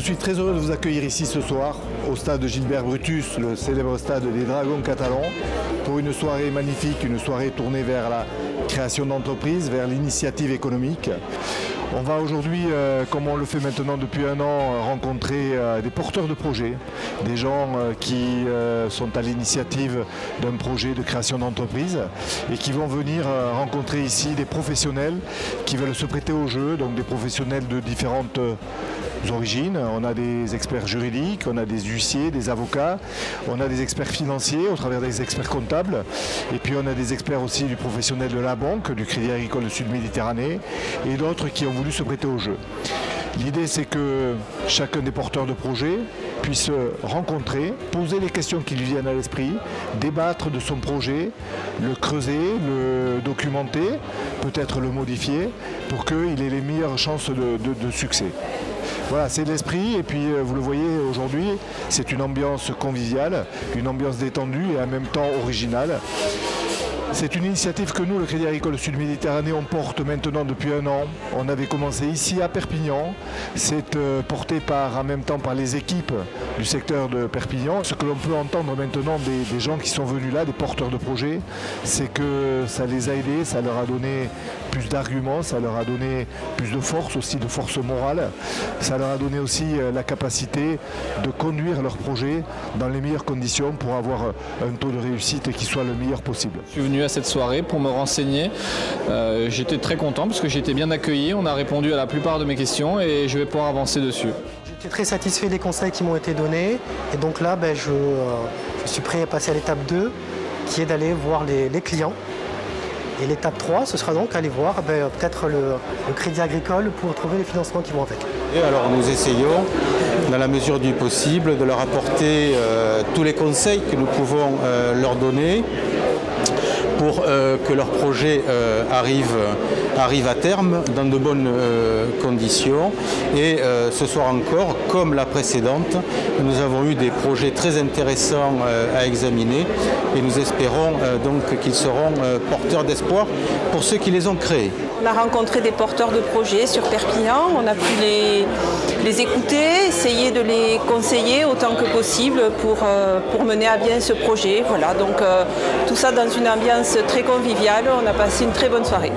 suis très heureux de vous accueillir ici ce soir au stade Gilbert Brutus, le célèbre stade des Dragons catalans, pour une soirée magnifique, une soirée tournée vers la création d'entreprises, vers l'initiative économique. On va aujourd'hui, comme on le fait maintenant depuis un an, rencontrer des porteurs de projets, des gens qui sont à l'initiative d'un projet de création d'entreprise et qui vont venir rencontrer ici des professionnels qui veulent se prêter au jeu, donc des professionnels de différentes origines. On a des experts juridiques, on a des huissiers, des avocats, on a des experts financiers au travers des experts comptables et puis on a des experts aussi du professionnel de la banque, du Crédit Agricole Sud-Méditerranée et d'autres qui ont voulu se prêter au jeu. L'idée c'est que chacun des porteurs de projets puisse se rencontrer, poser les questions qui lui viennent à l'esprit, débattre de son projet, le creuser, le documenter, peut-être le modifier pour qu'il ait les meilleures chances de succès. Voilà, c'est l'esprit et puis vous le voyez aujourd'hui, c'est une ambiance conviviale, une ambiance détendue et en même temps originale. C'est une initiative que nous, le Crédit Agricole Sud-Méditerranée, on porte maintenant depuis un an. On avait commencé ici à Perpignan. C'est porté en même temps par les équipes du secteur de Perpignan. Ce que l'on peut entendre maintenant des gens qui sont venus là, des porteurs de projets, c'est que ça les a aidés, ça leur a donné plus d'arguments, ça leur a donné plus de force aussi, de force morale. Ça leur a donné aussi la capacité de conduire leur projet dans les meilleures conditions pour avoir un taux de réussite qui soit le meilleur possible. Je suis venu à cette soirée pour me renseigner. J'étais très content parce que j'ai été bien accueilli. On a répondu à la plupart de mes questions et je vais pouvoir avancer dessus. J'étais très satisfait des conseils qui m'ont été donnés et donc là je suis prêt à passer à l'étape 2 qui est d'aller voir les clients. Et l'étape 3, ce sera donc aller voir peut-être le Crédit Agricole pour trouver les financements qui vont avec. Et alors nous essayons, dans la mesure du possible, de leur apporter tous les conseils que nous pouvons leur donner pour que leur projet arrive à terme dans de bonnes conditions. Et ce soir encore, comme la précédente, nous avons eu des projets très intéressants à examiner et nous espérons donc qu'ils seront porteurs d'espoir pour ceux qui les ont créés. On a rencontré des porteurs de projets sur Perpignan, on a pu les écouter, essayer de les conseiller autant que possible pour mener à bien ce projet. Voilà, donc tout ça dans une ambiance très conviviale, on a passé une très bonne soirée.